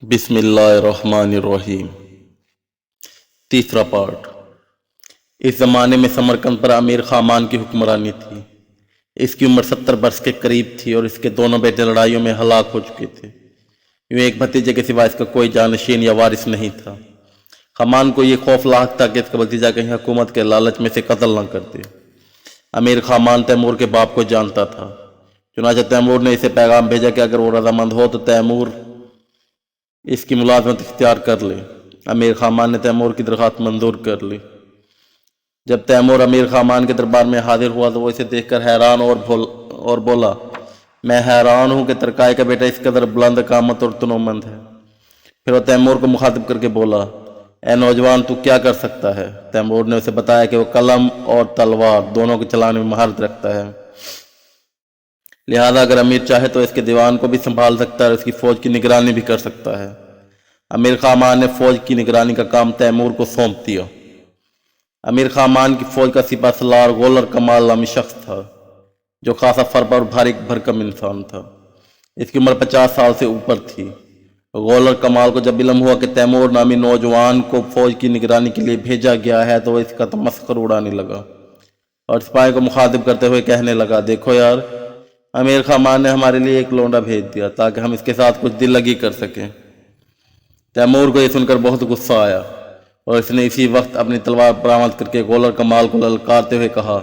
बिस्मिल्लाहिर्रहमानिर्रहीम। तीसरा पार्ट। इस ज़माने में समरकंद पर अमीर खामान की हुक्मरानी थी। इसकी उम्र 70 वर्ष के करीब थी और इसके दोनों बेटे लड़ाइयों में हलाक हो चुके थे। यूँ एक भतीजे के सिवा इसका कोई जानशीन या वारिस नहीं था। खामान को ये खौफ लाक था कि इसका भतीजा कहीं हुकूमत के लालच में से कत्ल न कर दे। अमीर खामान तैमूर के बाप को जानता था। चुनांचे तैमूर ने इसे पैगाम भेजा कि अगर वो रजामंद हो तो तैमूर इसकी मुलाजमत इख्तियार कर ले। अमीर खामान ने तैमूर की दरख्वास्त मंजूर कर ली। जब तैमूर अमीर खामान के दरबार में हाजिर हुआ तो वो इसे देखकर हैरान और बोला, मैं हैरान हूँ कि तरकाई का बेटा इस कदर बुलंद कामत और तनोमंद है। फिर वो तैमूर को मुखातिब करके बोला, ए नौजवान, तू क्या कर सकता है? तैमूर ने उसे बताया कि वो कलम और तलवार दोनों को चलाने में महारत रखता है, लिहाजा अगर अमीर चाहे तो इसके दीवान को भी संभाल सकता है और इसकी फौज की निगरानी भी कर सकता है। अमीर खामान ने फौज की निगरानी का काम तैमूर को सौंप दिया। अमीर खामान की फौज का सिपा सलार गोलर कमाल नामी शख्स था, जो खासा फरबा और भारी भरकम इंसान था। इसकी उम्र 50 साल से ऊपर थी। गोलर कमाल को जब इल्म हुआ कि तैमूर नामी नौजवान को फौज की निगरानी के लिए भेजा गया है तो वह इसका तमस्खुर उड़ाने लगा और सिपाही को मुखातिब करते हुए कहने लगा, देखो यार, अमीर खामान ने हमारे लिए एक लौंडा भेज दिया ताकि हम इसके साथ कुछ दिल लगी कर सकें। तैमूर को यह सुनकर बहुत गुस्सा आया और इसने इसी वक्त अपनी तलवार बरामद करके गोलर कमाल को ललकारते हुए कहा,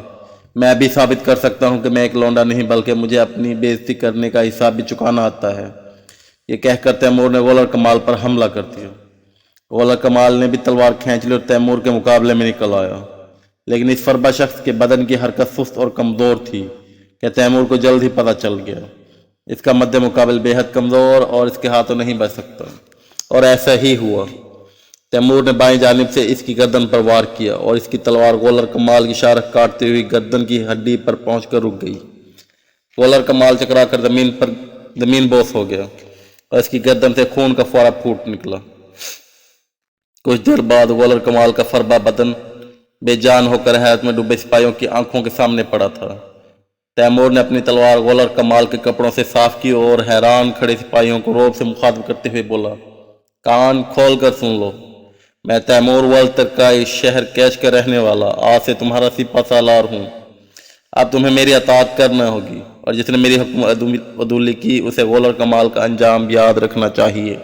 मैं भी साबित कर सकता हूं कि मैं एक लौंडा नहीं बल्कि मुझे अपनी बेइज्जती करने का हिसाब भी चुकाना आता है। ये कहकर तैमूर ने गोलर कमाल पर हमला कर दिया। गोलर कमाल ने भी तलवार खींच ली और तैमूर के मुकाबले में निकल आया, लेकिन इस फरबा शख्स के बदन की हरकत सुस्त और कमज़ोर थी कि तैमूर को जल्द ही पता चल गया इसका मद्दे मुकाबल बेहद कमज़ोर और इसके हाथों नहीं बच सकता। और ऐसा ही हुआ। तैमूर ने बाएं जानिब से इसकी गर्दन पर वार किया और इसकी तलवार गोलर कमाल की शारख काटते हुए गर्दन की हड्डी पर पहुंचकर रुक गई। गोलर कमाल चकराकर जमीन बोस हो गया और इसकी गर्दन से खून का फुवारा फूट निकला। कुछ देर बाद गोलर कमाल का फरबा बदन बेजान होकर हैरत में डूबे सिपाहियों की आंखों के सामने पड़ा था। तैमूर ने अपनी तलवार गोलर कमाल के कपड़ों से साफ की और हैरान खड़े सिपाहियों को रौब से मुखातिब करते हुए बोला, कान खोल कर सुन लो, मैं तैमूर वल तरकाई शहर कैश का रहने वाला आज से तुम्हारा सिपा सालार हूँ। अब तुम्हें मेरी अताअत करना होगी और जिसने मेरी हुक्म अदूली की उसे गोलर कमाल का अंजाम याद रखना चाहिए।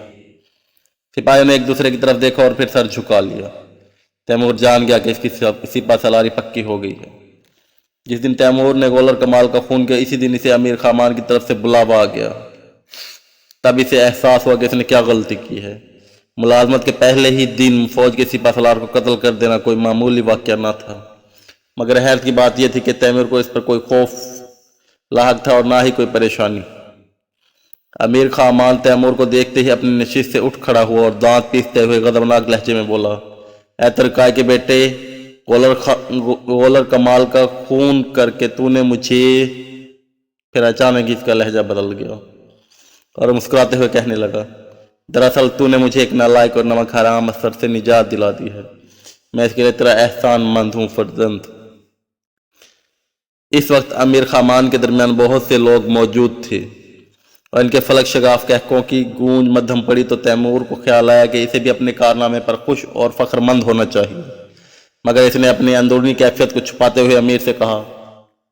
सिपाहियों ने एक दूसरे की तरफ देखा और फिर सर झुका लिया। तैमूर जान गया कि इसकी सिपा सलारी पक्की हो गई है। जिस दिन तैमूर ने गोलर कमाल का खून किया, इसी दिन इसे अमीर खामान की तरफ से बुलावा आ गया। तब इसे एहसास हुआ कि इसने क्या गलती की है। मुलाजमत के पहले ही दिन फौज के सिपा सलार को कत्ल कर देना कोई मामूली वाक़या न था, मगर हैरत की बात यह थी कि तैमूर को इस पर कोई खौफ लाहक था और ना ही कोई परेशानी। अमीर खामान तैमूर को देखते ही अपनी नशिस्त से उठ खड़ा हुआ और दांत पीसते हुए गजबनाक लहजे में बोला, ऐ तरकाई के बेटे, गोलर कमाल का खून करके तूने मुझे। फिर अचानक इसका लहजा बदल गया और मुस्कुराते हुए कहने लगा, दरअसल तूने मुझे एक नालायक और नमक हराम असर से निजात दिला दी है। मैं इसके लिए तेरा एहसान मंद हूँ फर्जंद। इस वक्त अमीर खामान के दरमियान बहुत से लोग मौजूद थे और इनके फलक शगाफ कहकों की गूंज मध्यम पड़ी तो तैमूर को ख्याल आया कि इसे भी अपने कारनामे पर खुश और फख्रमंद होना चाहिए, मगर इसने अपनी अंदरूनी कैफियत को छुपाते हुए अमीर से कहा,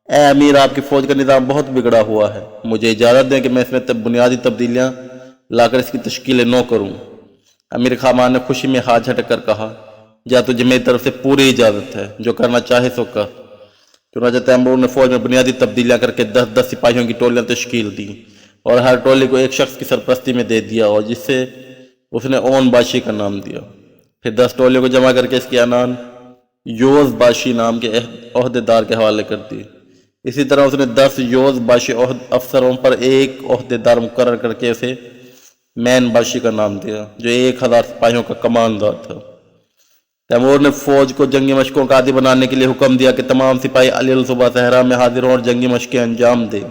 ए अमीर, आपकी फौज का निज़ाम बहुत बिगड़ा हुआ है। मुझे इजाज़त दें कि मैं इसमें बुनियादी तब्दीलियाँ लाकर इसकी तश्कील नौ करूँ। अमीर खामान ने खुशी में हाथ झटक कर कहा, जा, तुझे मेरी तरफ से पूरी इजाज़त है, जो करना चाहे सो कर। चुनांचे तैमूर ने फौज में बुनियादी तब्दीलियाँ करके 10-10 सिपाहियों की टोलियाँ तश्कील दी और हर टोली को एक शख्स की सरपरस्ती में दे दिया और जिससे उसने ओन बाशी का नाम दिया। फिर 10 टोलियों को जमा करके इसकी अनान योज बाशी नाम के ओहदेदार के हवाले कर दी। इसी तरह उसने 10 योज बाशी अफसरों पर एक ओहदेदार मुकर्रर करके उसे मैन बाशी का नाम दिया, जो 1000 सिपाहियों का कमानदार था। तैमूर ने फौज को जंगी मशकों का आदी बनाने के लिए हुक्म दिया कि तमाम सिपाही अलील सुबह सहरा में हाजिर हों और जंगी मशकें अंजाम दें।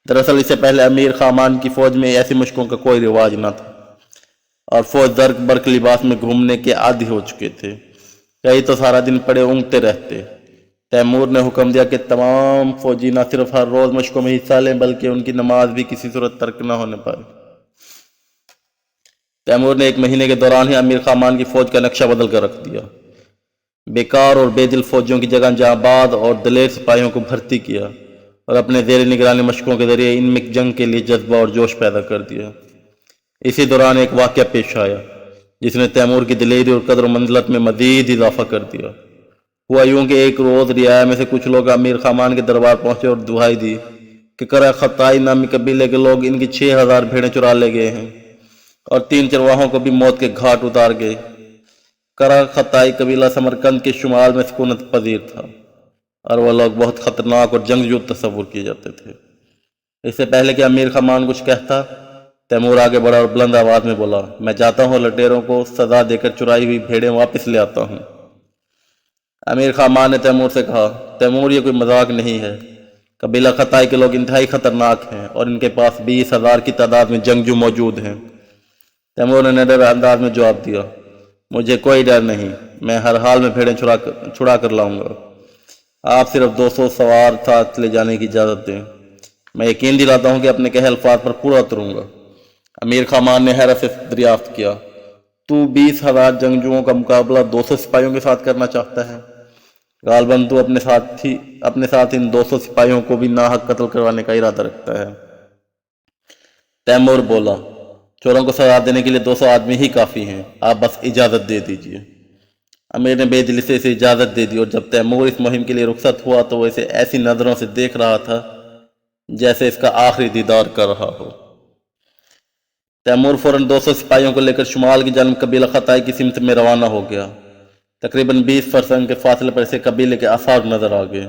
दरअसल इससे पहले अमीर खामान की फौज में ऐसी मशकों का कोई रिवाज न था और फौज दर्क बर्क लिबास में घूमने के आदी हो चुके थे। कई तो सारा दिन पड़े ऊँगते रहते। तैमूर ने हुक्म दिया कि तमाम फौजी न सिर्फ हर रोज़ मशकों में हिस्सा लें बल्कि उनकी नमाज भी किसी सूरत तर्क न होने पाए। तैमूर ने 1 महीने के दौरान ही अमीर खान की फौज का नक्शा बदल कर रख दिया। बेकार और बेदिल फौजियों की जगह जांबाज और दलेर सिपाहियों को भर्ती किया और अपने ज़ेर निगरानी मशकों के जरिए इनमें जंग के लिए जज्बा और जोश पैदा कर दिया। इसी दौरान एक वाक़या पेश आया जिसने तैमूर की दिलेरी और कदर मंजिलत में मज़ीद इजाफा कर दिया। हुआ यूं कि एक रोज़ रियाया में से कुछ लोग अमीर खान के दरबार पहुंचे और दुहाई दी कि करा खताई नामी कबीले के लोग इनकी 6000 भेड़ें चुरा ले गए हैं और 3 चरवाहों को भी मौत के घाट उतार गए। करा खताई कबीला समरकंद के शुमाल में सुकूनत पजीर था और वह लोग बहुत खतरनाक और जंगजू तस्वुर किए जाते थे। इससे पहले कि अमीर खान कुछ कहता, तैमूर आगे बढ़ा और बुलंद आवाज में बोला, मैं जाता हूँ, लटेरों को सजा देकर चुराई हुई भेड़ें वापस ले आता हूँ। अमीर खान ने तैमूर से कहा, तैमूर ये कोई मजाक नहीं है। कबीला खताई के लोग इंतहाई खतरनाक हैं और इनके पास 20,000 की तादाद में जंगजू मौजूद हैं। तैमूर ने निडर अंदाज में जवाब दिया, मुझे कोई डर नहीं, मैं हर हाल में भेड़ें छुड़ा कर लाऊंगा। आप सिर्फ 200 सवार साथ ले जाने की इजाज़त दें, मैं यकीन दिलाता हूँ कि अपने कहे अल्फाज पर पूरा उतरूंगा। अमीर खान ने हैरत से दरियाफ्त किया, तू 20,000 जंगजुओं का मुकाबला 200 सिपाहियों के साथ करना चाहता है? गालबन तू अपने साथ इन 200 सिपाहियों को भी नाहक कत्ल करवाने का इरादा रखता है। तैमूर बोला, चोरों को सजा देने के लिए 200 आदमी ही काफ़ी हैं, आप बस इजाज़त दे दीजिए। अमीर ने बेदिली से इसे इजाज़त दे दी और जब तैमूर इस मुहिम के लिए रुखसत हुआ तो वो इसे ऐसी नज़रों से देख रहा था जैसे इसका आखिरी दीदार कर रहा हो। तैमूर फौरन 200 सिपाहियों को लेकर शुमाल की जानब कबीला खताई की सिमत में रवाना हो गया। तकरीबन 20 फरसंग के फासले पर इसे कबीले के आसार नजर आ गए।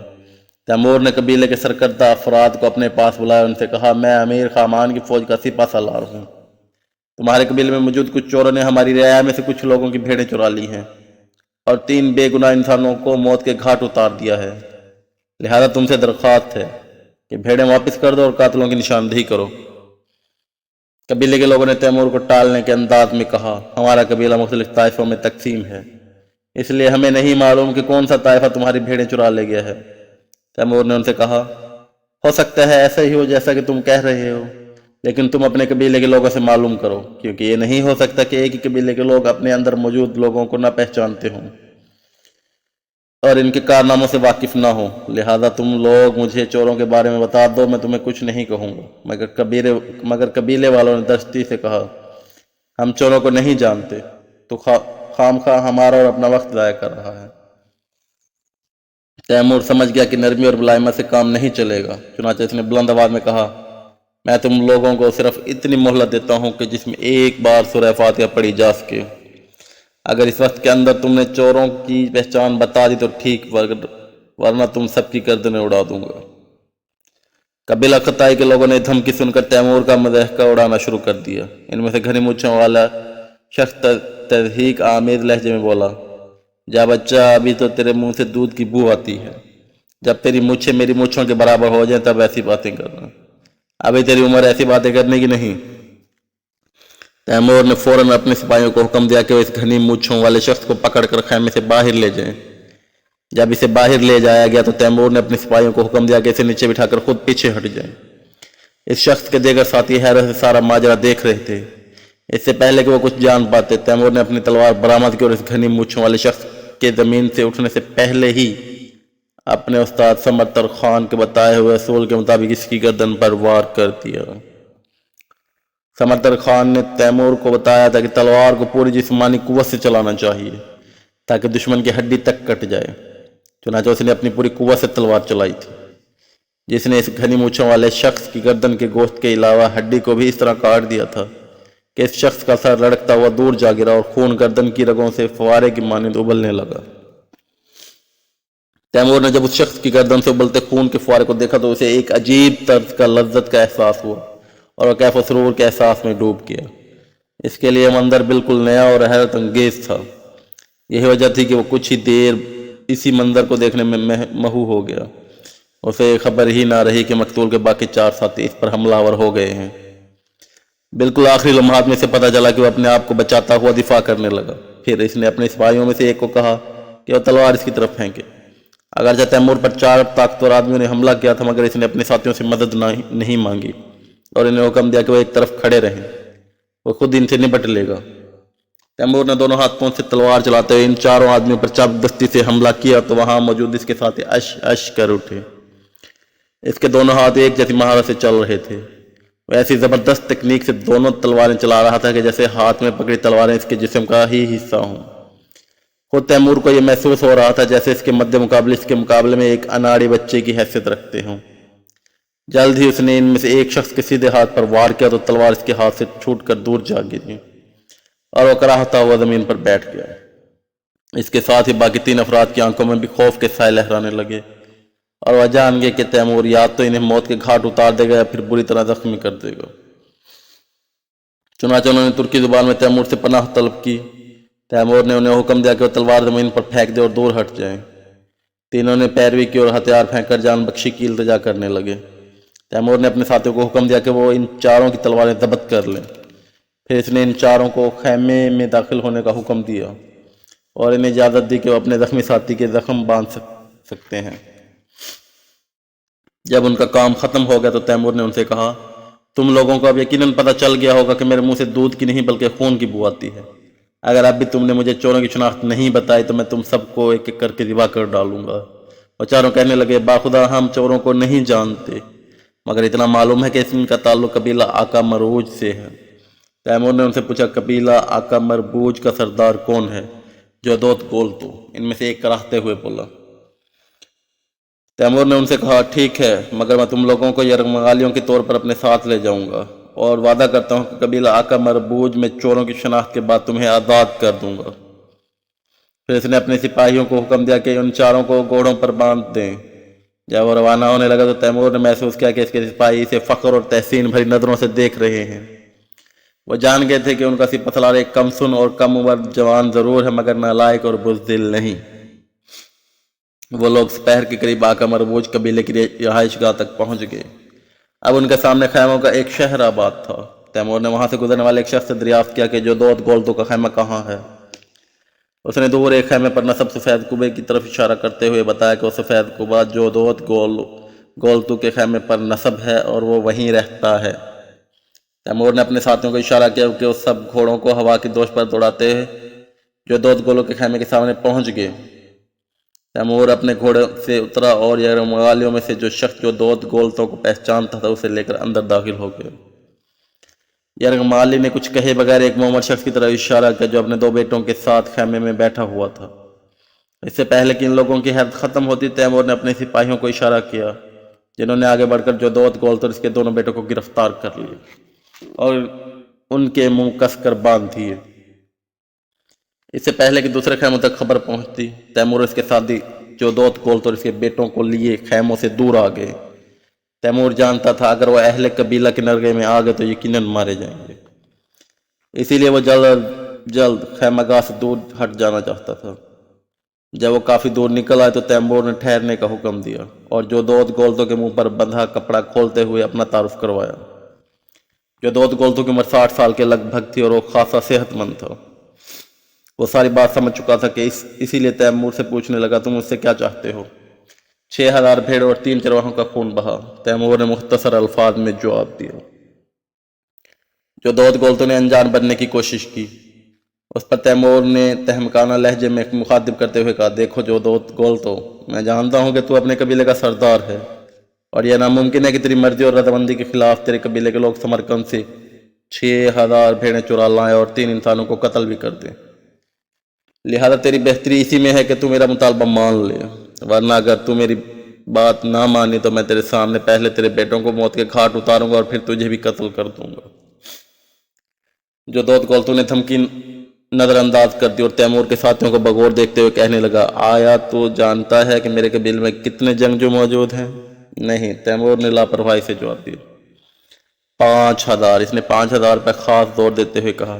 तैमूर ने कबीले के सरकर्दा अफराद को अपने पास बुलाया, उनसे कहा, मैं अमीर खान की फौज का सिपा सालार हूँ। तुम्हारे कबीले में मौजूद कुछ चोरों ने हमारी रियाया में से कुछ लोगों की भेड़ें चुरा ली हैं और 3 बेगुनाह इंसानों को मौत के घाट उतार दिया है। लिहाजा तुमसे दरख्वास्त है कि भेड़ें वापस कर दो और कातिलों की निशानदेही करो। कबीले के लोगों ने तैमूर को टालने के अंदाज में कहा, हमारा कबीला मुख्तलिफ ताइफों में तकसीम है, इसलिए हमें नहीं मालूम कि कौन सा ताइफा तुम्हारी भेड़ें चुरा ले गया है। तैमूर ने उनसे कहा, हो सकता है ऐसा ही हो जैसा कि तुम कह रहे हो, लेकिन तुम अपने कबीले के लोगों से मालूम करो, क्योंकि ये नहीं हो सकता कि एक ही कबीले के लोग अपने अंदर मौजूद लोगों को न पहचानते हों और इनके कारनामों से वाकिफ ना हो। लिहाजा तुम लोग मुझे चोरों के बारे में बता दो, मैं तुम्हें कुछ नहीं कहूँगा। मगर कबीले वालों ने दस्ती से कहा, हम चोरों को नहीं जानते, तो खामखा हमारा और अपना वक्त ज़ाया कर रहा है। तैमूर समझ गया कि नरमी और मुलायमत से काम नहीं चलेगा, चुनांचे उसने बुलंद आवाज में कहा, मैं तुम लोगों को सिर्फ इतनी मोहलत देता हूँ कि जिसमें एक बार सूरह फातिहा पढ़ी जा सके। अगर इस वक्त के अंदर तुमने चोरों की पहचान बता दी तो ठीक, वरना तुम सबकी गर्दनें उड़ा दूंगा। कबीला खताई के लोगों ने धमकी सुनकर तैमूर का मज़ाक उड़ाना शुरू कर दिया। इनमें से घनी मूंछों वाला शख्स तज़हीक आमेज लहजे में बोला, जा बच्चा, अभी तो तेरे मुंह से दूध की बू आती है, जब तेरी मूछें मेरी मूछों के बराबर हो जाए तब ऐसी बातें करना, अभी तेरी उम्र ऐसी बातें करने की नहीं। तैमूर ने फौरन अपने सिपाहियों को हुक्म दिया कि वो इस घनी मूछों वाले शख्स को पकड़कर खैमे से बाहर ले जाएं। जब इसे बाहर ले जाया गया तो तैमूर ने अपने सिपाहियों को हुक्म दिया कि इसे नीचे बिठाकर खुद पीछे हट जाएं। इस शख्स के देगर साथी हैरत से सारा माजरा देख रहे थे। इससे पहले कि वो कुछ जान पाते, तैमूर ने अपनी तलवार बरामद की और इस घनी मूछों वाले शख्स के जमीन से उठने से पहले ही अपने उस्ताद समतर खान के बताए हुए असूल के मुताबिक इसकी गर्दन पर वार कर दिया। समतर खान ने तैमूर को बताया था कि तलवार को पूरी जिस्मानी कुव्वत से चलाना चाहिए ताकि दुश्मन की हड्डी तक कट जाए। चुनांचे उसने अपनी पूरी कुव्वत से तलवार चलाई थी, जिसने इस घनी मूंछों वाले शख्स की गर्दन के गोश्त के अलावा हड्डी को भी इस तरह काट दिया था कि इस शख्स का सर लड़कता हुआ दूर जा गिरा और खून गर्दन की रगों से फवारे की मानिंद उबलने लगा। तैमूर ने जब उस शख्स की गर्दन से उबलते खून के फुआरे को देखा तो उसे एक अजीब तर्ज का लज्जत का एहसास हुआ और वह कैफ सरूर के एहसास में डूब गया। इसके लिए मंजर बिल्कुल नया और हैरत अंगेज था। यही वजह थी कि वो कुछ ही देर इसी मंजर को देखने में महू हो गया। उसे खबर ही ना रही कि मकतूल के बाकी 4 साथी इस पर हमलावर हो गए हैं। बिल्कुल आखिरी लम्हात में से पता चला कि वह अपने आप को बचाता हुआ दिफा करने लगा। फिर इसने अपने सिपाहियों में से एक को कहा कि वह तलवार इसकी तरफ फेंके। अगरचे तैमूर पर 4 ताकतवर आदमियों ने हमला किया था, मगर इसने अपने साथियों से मदद नहीं मांगी और इन्हें हुक्म दिया कि वह एक तरफ खड़े रहें। वो खुद इनसे निपट लेगा। तैमूर ने दोनों हाथों से तलवार चलाते हुए इन चारों आदमियों पर चाबुकदस्ती से हमला किया तो वहां मौजूद इसके साथी अश अश कर उठे। इसके दोनों हाथ एक जैसी महारत से चल रहे थे। वह ऐसी जबरदस्त तकनीक से दोनों तलवारें चला रहा था कि जैसे हाथ में पकड़ी तलवारें इसके जिस्म का ही हिस्सा हों। खुद तैमूर को यह महसूस हो रहा था जैसे इसके इसके मुकाबले में एक अनाड़ी बच्चे की हैसियत रखते हों। जल्द ही उसने इनमें से एक शख्स के सीधे हाथ पर वार किया तो तलवार इसके हाथ से छूटकर दूर जा गिरी और वह कराहता हुआ जमीन पर बैठ गया। इसके साथ ही बाकी 3 अफराद की आंखों में भी खौफ के साए लहराने लगे और वह जान गए कि तैमूर या तो इन्हें मौत के घाट उतार देगा या फिर बुरी तरह जख्मी कर देगा। चुनांचे उन्होंने तुर्की जुबान में तैमूर से पनाह तलब की। तैमूर ने उन्हें हुक्म दिया कि वो तलवार जमीन पर फेंक दे और दूर हट जाएं। तीनों ने पैरवी की और हथियार फेंककर जान बख्शी की इल्तिजा करने लगे। तैमूर ने अपने साथियों को हुक्म दिया कि वो इन चारों की तलवारें जब्त कर लें। फिर इसने इन चारों को खैमे में दाखिल होने का हुक्म दिया और इन्हें इजाज़त दी कि वो अपने जख्मी साथी के जख्म बांध सकते हैं। जब उनका काम ख़त्म हो गया तो तैमूर ने उनसे कहा, तुम लोगों को अब यकीनन पता चल गया होगा कि मेरे मुंह से दूध की नहीं बल्कि खून की बू आती है। अगर अब भी तुमने मुझे चोरों की शनाख्त नहीं बताई तो मैं तुम सबको एक एक करके ज़िबा कर डालूंगा। और चारों कहने लगे, बाखुदा हम चोरों को नहीं जानते, मगर इतना मालूम है कि इनका ताल्लुक कबीला आका मरबूज से है। तैमूर ने उनसे पूछा, कबीला आका मरबूज का सरदार कौन है? जोदोत गोल्तो इनमें से एक कराहते हुए बोला। तैमूर ने उनसे कहा, ठीक है, मगर मैं तुम लोगों को यरगमालियों के तौर पर अपने साथ ले जाऊंगा और वादा करता हूं कि कबीला आका मरबूज में चोरों की शनाख्त के बाद तुम्हें आज़ाद कर दूंगा। फिर इसने अपने सिपाहियों को हुक्म दिया कि उन चारों को घोड़ों पर बांध दें। जब वो रवाना होने लगा तो तैमूर ने महसूस किया कि इसके सिपाही इसे फ़ख्र और तहसीन भरी नज़रों से देख रहे हैं। वो जान गए थे कि उनका सिपहसालार एक कमसुन और कम उम्र जवान ज़रूर है, मगर नालायक और बुज़दिल नहीं। वो लोग दोपहर के करीब आका मरबूज कबीले की रिहाइशगाह तक पहुंच गए। अब उनके सामने खैमों का एक शहर आबाद था। तैमूर ने वहां से गुजरने वाले एक शख्स से दरियाफ्त किया कि जोदोत गोल्तो का खैमा कहाँ है। उसने दूर एक खैमे पर नसब सफ़ेद कुबे की तरफ इशारा करते हुए बताया कि वो सफ़ेद कुबा जोदोत गोल्तो के खैमे पर नसब है और वो वहीं रहता है। तैमूर ने अपने साथियों को इशारा किया कि वो सब घोड़ों को हवा की दोष पर दौड़ाते जोदोत गोलो के खैमे के सामने पहुंच गए। तैमूर अपने घोड़े से उतरा और यरगमालियों में से जो शख्स जोदोत गोल्तो को पहचानता था उसे लेकर अंदर दाखिल हो गया। यरगमाली ने कुछ कहे बगैर एक मोहम्मद शख्स की तरफ इशारा किया जो अपने 2 बेटों के साथ खैमे में बैठा हुआ था। इससे पहले कि इन लोगों की हैरत ख़त्म होती, तैमूर ने अपने सिपाहियों को इशारा किया, जिन्होंने आगे बढ़कर जोदोत गोल्तो और इसके दोनों बेटों को गिरफ्तार कर लिया और उनके मुंह कसकर बांध दिए। इससे पहले कि दूसरे खैमों तक खबर पहुंचती, तैमूर इसके साथी जोदोत गोल्तो और इसके बेटों को लिए खैमों से दूर आ गए। तैमूर जानता था अगर वह अहले कबीला के नरगे में आ गए तो यकीनन मारे जाएंगे। इसीलिए वो जल्द खैमागाह से दूर हट जाना चाहता था। जब वो काफ़ी दूर निकल आए तो तैमूर ने ठहरने का हुक्म दिया और जोदोत गोल्तो के मुंह पर बंधा कपड़ा खोलते हुए अपना तारुफ करवाया। जोदोत गोल्तो की उम्र 60 साल के लगभग थी और वो खासा सेहतमंद था। वो सारी बात समझ चुका था कि इसीलिए तैमूर से पूछने लगा, तुम मुझसे क्या चाहते हो? 6000 भेड़ और 3 चरवाहों का खून बहा, तैमूर ने मुख्तसर अल्फाज में जवाब दिया। जोदोत गोल्तो ने अनजान बनने की कोशिश की। उस पर तैमूर ने तहमकाना लहजे में मुखातिब करते हुए कहा, देखो जोदोत गोल्तो, मैं जानता हूँ कि तू अपने कबीले का सरदार है और यह नामुमकिन है कि तेरी मर्जी और रजामंदी के खिलाफ तेरे कबीले के लोग समरकंद से 6000 भेड़ें चुरा लाएं और 3 इंसानों को कत्ल भी कर दें। लिहाजा तेरी बेहतरी इसी में है कि तू मेरा मुतालबा मान ले, वरना अगर तू मेरी बात ना मानी तो मैं तेरे सामने पहले तेरे बेटों को मौत के घाट उतारूंगा और फिर तुझे भी कत्ल कर दूंगा। जोदोत गोल्तो ने धमकी नज़रअंदाज कर दी और तैमूर के साथियों को बगौर देखते हुए कहने लगा, आया तो जानता है कि मेरे कबीले में कितने जंगजू मौजूद हैं? नहीं, तैमूर ने लापरवाही से जवाब दिया। 5000। इसने 5000 पर खास जोर देते हुए कहा,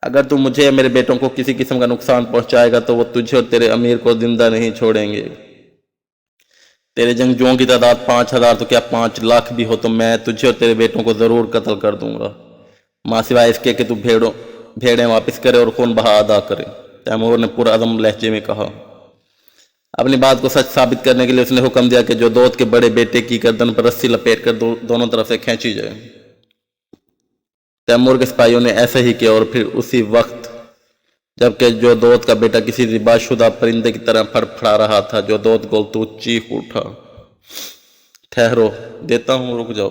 अगर तू मुझे या मेरे बेटों को किसी किस्म का नुकसान पहुंचाएगा तो वो तुझे और तेरे अमीर को जिंदा नहीं छोड़ेंगे। तेरे जंगजुओं की तादाद 5000 तो क्या 5 लाख भी हो तो मैं तुझे और तेरे बेटों को जरूर कत्ल कर दूंगा, माँ सिवाय इसके कि तू भेड़ें वापस करे और खून बहा अदा करे, तैमूर ने पुरअज़म लहजे में कहा। अपनी बात को सच साबित करने के लिए उसने हुक्म दिया कि जोदोत के बड़े बेटे की गर्दन पर रस्सी लपेट कर दोनों तरफ से खींची जाए। तैमूर के सिपाहियों ने ऐसा ही किया और फिर उसी वक्त जबकि जोधोत का बेटा किसी रिबाशुदा परिंदे की तरह फड़फड़ा रहा था, जोधोत गोलतू चीख उठा, ठहरो, देता हूं, रुक जाओ।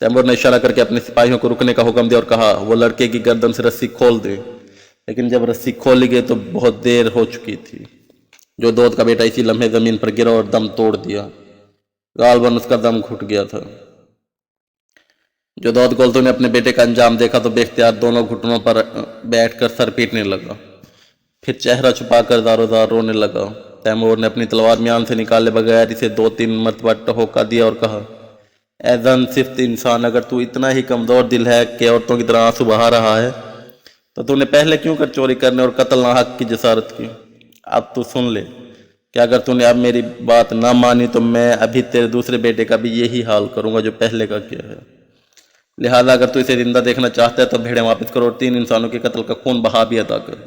तैमूर ने इशारा करके अपने सिपाहियों को रुकने का हुक्म दिया और कहा वो लड़के की गर्दन से रस्सी खोल दे। लेकिन जब रस्सी खोली गई तो बहुत देर हो चुकी थी। जोधोत का बेटा इसी लम्हे जमीन पर गिरा और दम तोड़ दिया। गालबन उसका दम घुट गया था। जोधोत गोलतू ने अपने बेटे का अंजाम देखा तो बेख्तियार दोनों घुटनों पर बैठकर सर पीटने लगा, फिर चेहरा छुपाकर दारोदार रोने लगा। तैमूर ने अपनी तलवार म्यान से निकाले बगैर इसे 2-3 मरतबा टहोका दिया और कहा, ऐ सिफ्त इंसान, अगर तू इतना ही कमज़ोर दिल है कि औरतों की तरह आंसू बहा रहा है तो तूने पहले क्यों कर चोरी करने और कत्ल नाहक की जसारत की। अब तू सुन ले कि अगर तूने अब मेरी बात ना मानी तो मैं अभी तेरे दूसरे बेटे का भी यही हाल करूंगा जो पहले का किया है। लिहाजा अगर तू इसे जिंदा देखना चाहता है तो भेड़ें वापस करो और 3 इंसानों के कत्ल का खून बहा भी अदा कर।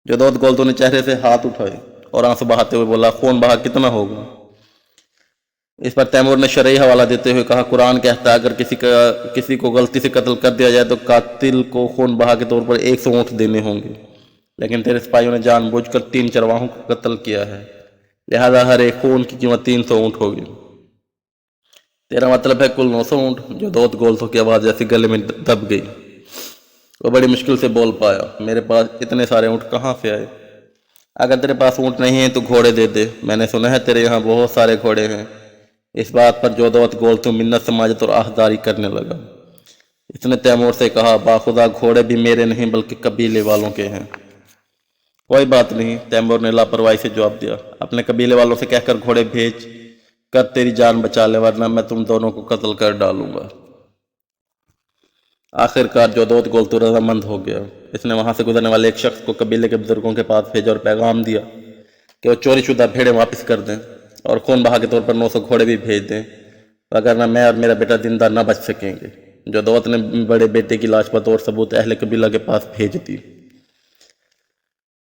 जोधोत गोलतू ने चेहरे से हाथ उठाए और आंसू बहाते हुए बोला, खून बहा कितना होगा। इस पर तैमूर ने शरई हवाला देते हुए कहा, कुरान कहता है अगर किसी को गलती से कत्ल कर दिया जाए तो कातिल को खून बहा के तौर पर 100 ऊँट देने होंगे, लेकिन तेरे सिपाहियों ने जानबूझकर 3 चरवाहों को कत्ल किया है, लिहाजा हर एक खून की कीमत 300 ऊँट होगी। तेरा मतलब है कुल 900 ऊँट। जोधोत गोलतू की आवाज़ जैसे गले में दब गई। वो बड़ी मुश्किल से बोल पाया, मेरे पास इतने सारे ऊँट कहाँ से आए। अगर तेरे पास ऊँट नहीं है तो घोड़े दे दे, मैंने सुना है तेरे यहाँ बहुत सारे घोड़े हैं। इस बात पर जोधोत गोलतू मिन्नत समाजत और आहदारी करने लगा। इसने तैमूर से कहा, बाखुदा घोड़े भी मेरे नहीं बल्कि कबीले वालों के हैं। कोई बात नहीं, तैमूर ने लापरवाही से जवाब दिया, अपने कबीले वालों से कहकर घोड़े भेज कर तेरी जान बचा ले, वरना मैं तुम दोनों को कत्ल कर डालूंगा। आखिरकार जोधोत गोलतू रजामंद हो गया। इसने वहां से गुजरने वाले एक शख्स को कबीले के बुजुर्गों के पास भेजा और पैगाम दिया कि वो चोरी शुदा भेड़ें वापस कर दें और खून बहा के तौर पर 900 घोड़े भी भेज दें, वरना मैं और मेरा बेटा जिंदा न बच सकेंगे। जोधोत ने बड़े बेटे की लाश बतौर सबूत अहले कबीला के पास भेज दी।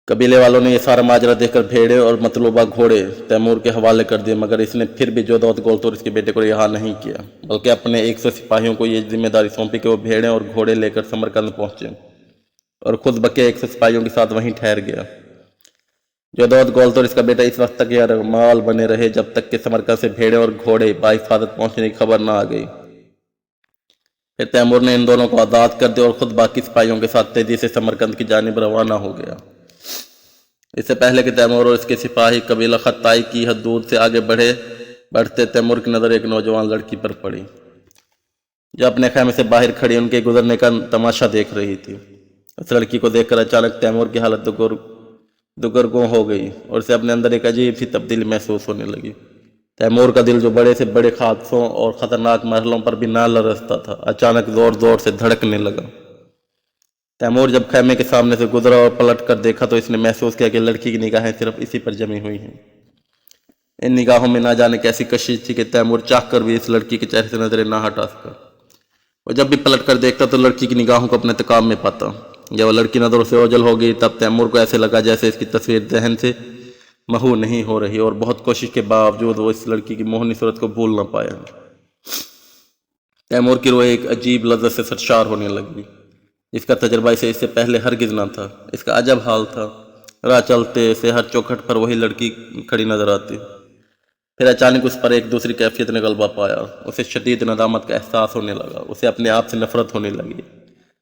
कबीले वालों ने यह सारा माजरा देखकर भेड़े और मतलूबा घोड़े तैमूर के हवाले कर दिए, मगर इसने फिर भी जोधोत गोलतू और इसके बेटे को रिहा नहीं किया, बल्कि अपने 100 सिपाहियों को यह जिम्मेदारी सौंपी कि वो भेड़े और घोड़े लेकर समरकंद पहुंचे और खुद बके 100 सिपाहियों के साथ वहीं ठहर गया। जोधोत गोलतू और इसका बेटा इस वक्त तक यरगमाल बने रहे जब तक कि समरकंद से भेड़े और घोड़े बाहिफाजत पहुंचने की खबर न आ गई। फिर तैमूर ने इन दोनों को आज़ाद कर दिया और खुद बाकी सिपाहियों के साथ तेजी से समरकंद की जानिब रवाना हो गया। इससे पहले कि तैमूर और इसके सिपाही कबीला खत्ताई की हदूद से आगे बढ़ते तैमूर की नज़र एक नौजवान लड़की पर पड़ी जो अपने खैमे से बाहर खड़ी उनके गुजरने का तमाशा देख रही थी। उस लड़की को देखकर अचानक तैमूर की हालत दुगरगों हो गई और उसे अपने अंदर एक अजीब सी तब्दीली महसूस होने लगी। तैमूर का दिल जो बड़े से बड़े हादसों और ख़तरनाक मरहलों पर भी ना लरसता था, अचानक ज़ोर ज़ोर से धड़कने लगा। तैमूर जब खैमे के सामने से गुजरा और पलट कर देखा तो इसने महसूस किया कि लड़की की निगाहें सिर्फ इसी पर जमी हुई हैं। इन निगाहों में ना जाने कैसी कशिश थी कि तैमूर चाह कर भी इस लड़की के चेहरे से नजरें ना हटा सका। वो जब भी पलट कर देखता तो लड़की की निगाहों को अपने तकाब में पाता। जब वो लड़की नजरों से ओझल हो गई तब तैमूर को ऐसे लगा जैसे इसकी तस्वीर जहन से महू नहीं हो रही, और बहुत कोशिश के बावजूद वो इस लड़की की मोहनी सूरत को भूल ना पाया। तैमूर की रूह एक अजीब लज्जत से सरशार होने लगी, इसका तजर्बा इसे इससे पहले हरगिज ना था। इसका अजब हाल था, राह चलते से हर चौखट पर वही लड़की खड़ी नजर आती। फिर अचानक उस पर एक दूसरी कैफियत ने गलबा पाया। उसे शदीद नदामत का एहसास होने लगा। उसे अपने आप से नफरत होने लगी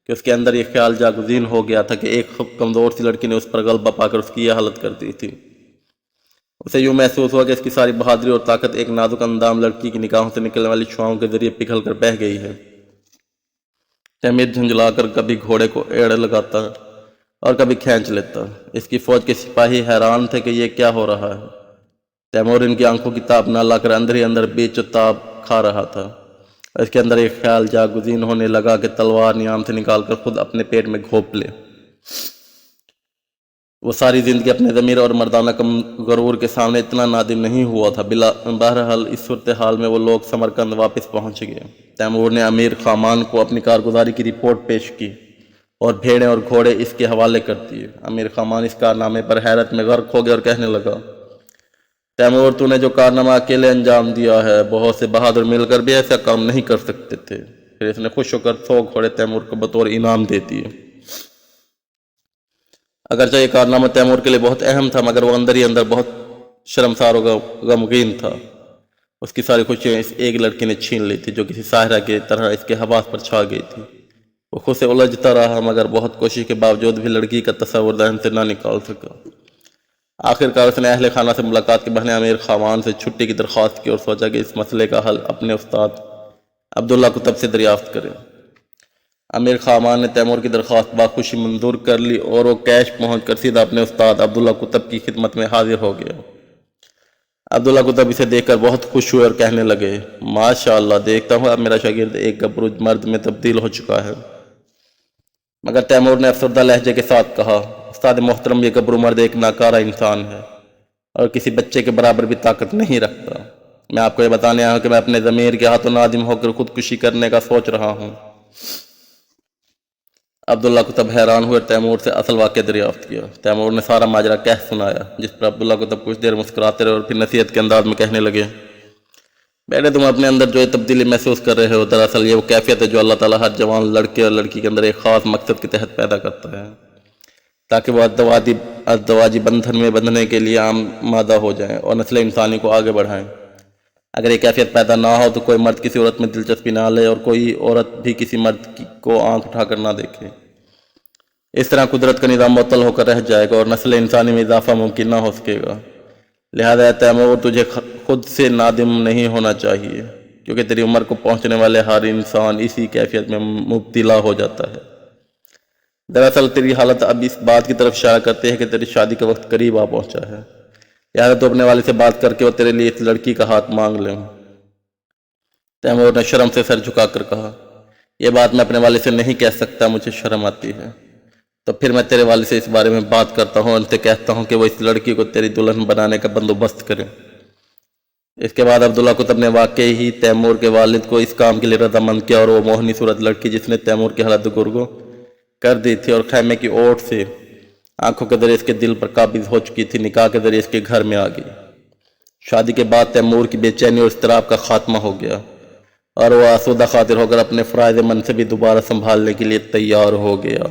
कि उसके अंदर ये ख्याल जागुज़ीन हो गया था कि एक कमज़ोर सी लड़की ने उस पर गलबा पाकर उसकी यह हालत कर दी थी। उसे यूँ महसूस हुआ कि इसकी सारी बहादुरी और ताकत एक नाजुक अंदाम लड़की की निगाहों से निकलने वाली छुआओं के जरिए पिघल कर बह गई है। तैमूर झुंझलाकर कभी घोड़े को एड़ लगाता और कभी खींच लेता। इसकी फौज के सिपाही हैरान थे कि यह क्या हो रहा है। तैमूर इनकी आंखों की ताब ना लाकर अंदर ही अंदर बेचताब खा रहा था। इसके अंदर एक ख्याल जागुज़ीन होने लगा कि तलवार नियाम से निकालकर खुद अपने पेट में घोंप ले। वो सारी ज़िंदगी अपने ज़मीर और मर्दाना गरूर के सामने इतना नादिम नहीं हुआ था। बहरहाल इस सूरत हाल में वो लोग समरकंद वापस पहुंच गए। तैमूर ने अमीर खामान को अपनी कारगुजारी की रिपोर्ट पेश की और भेड़ें और घोड़े इसके हवाले कर दिए। अमीर खामान इस कारनामे पर हैरत में गर्क हो गया और कहने लगा, तैमूर, तूने जो कारनामा अकेले अंजाम दिया है, बहुत से बहादुर मिलकर भी ऐसा काम नहीं कर सकते थे। پھر اس نے خوش ہو کر 100 گھوڑے تیمور کو بطور انعام دے دیے۔ اگرچہ یہ کارنامہ تیمور کے لیے بہت اہم تھا، مگر وہ اندر ہی اندر بہت شرمسار و غمگین تھا۔ اس کی ساری خوشیاں اس ایک لڑکی نے چھین لی تھی جو کسی ساحرہ کی طرح اس کے حواس پر چھا گئی تھی۔ وہ خود سے الجھتا رہا، مگر بہت کوشش کے باوجود بھی لڑکی کا تصور ذہن سے نہ نکال سکا۔ آخرکار اس نے اہل خانہ سے ملاقات کے بہانے امیر خامان سے چھٹی کی درخواست کی اور سوچا کہ اس مسئلے کا حل اپنے استاد عبداللہ قطب سے دریافت کرے۔ امیر خامان نے تیمور کی درخواست باخوشی منظور کر لی اور وہ کیش پہنچ کر سیدھا اپنے استاد عبداللہ قطب کی خدمت میں حاضر ہو گیا۔ عبداللہ قطب اسے دیکھ کر بہت خوش ہوئے اور کہنے لگے، ماشاءاللہ، دیکھتا ہوں اب میرا شاگرد ایک گبرو مرد میں تبدیل ہو چکا ہے۔ مگر تیمور نے افسردہ لہجے کے ساتھ کہا، استاد محترم، یہ گبرو مرد ایک ناکارہ انسان ہے اور کسی بچے کے برابر بھی طاقت نہیں رکھتا۔ میں آپ کو یہ بتانے آیا ہوں کہ میں اپنے ضمیر کے ہاتھوں نادم ہو کر خودکشی کرنے کا سوچ رہا ہوں۔ عبداللہ قطب حیران ہوئے اور تیمور سے اصل واقعہ دریافت کیا۔ تیمور نے سارا ماجرا کہہ سنایا، جس پر عبداللہ قطب کچھ دیر مسکراتے رہے اور پھر نصیحت کے انداز میں کہنے لگے، بیٹے، تم اپنے اندر جو یہ تبدیلی محسوس کر رہے ہو، دراصل یہ وہ کیفیت ہے جو اللہ تعالیٰ ہر جوان لڑکے اور لڑکی کے اندر ایک خاص مقصد کے تحت پیدا کرتا ہے، تاکہ وہ ازدواجی بندھن میں بندھنے کے لیے آمادہ ہو جائیں اور نسل انسانی کو آگے بڑھائیں۔ اگر یہ کیفیت پیدا نہ ہو تو کوئی مرد کسی عورت میں دلچسپی نہ لے اور کوئی عورت بھی کسی مرد کو آنکھ اٹھا کر نہ دیکھے۔ اس طرح قدرت کا نظام معطل ہو کر رہ جائے گا اور نسل انسانی میں اضافہ ممکن نہ ہو سکے گا۔ لہذا تیمور، تجھے خود سے نادم نہیں ہونا چاہیے، کیونکہ تیری عمر کو پہنچنے والے ہر انسان اسی کیفیت میں مبتلا ہو جاتا ہے۔ دراصل تیری حالت اب اس بات کی طرف اشارہ کرتی ہے کہ تیری شادی کا وقت قریب آ پہنچا ہے، لہذا تو اپنے والد سے بات کر کے وہ تیرے لیے اس لڑکی کا ہاتھ مانگ لیں۔ تیمور نے شرم سے سر جھکا کر کہا، یہ بات میں اپنے والد سے نہیں کہہ سکتا، مجھے شرم آتی ہے۔ تو پھر میں تیرے والد سے اس بارے میں بات کرتا ہوں اور ان سے کہتا ہوں کہ وہ اس لڑکی کو تیری دلہن بنانے کا بندوبست کریں۔ اس کے بعد عبداللہ قطب نے واقعی ہی تیمور کے والد کو اس کام کے لیے رضامند کیا اور وہ موہنی صورت لڑکی جس نے تیمور کی حالت گرگو کر دی تھی اور خیمے کی اوٹ سے آنکھوں کے ذریعے اس کے دل پر قابض ہو چکی تھی، نکاح کے ذریعے اس کے گھر میں آ گئی۔ شادی کے بعد تیمور کی بے چینی اور اضطراب کا خاتمہ ہو گیا اور وہ آسودہ خاطر ہو کر اپنے فرائض منصبی دوبارہ سنبھالنے کے لیے تیار ہو گیا۔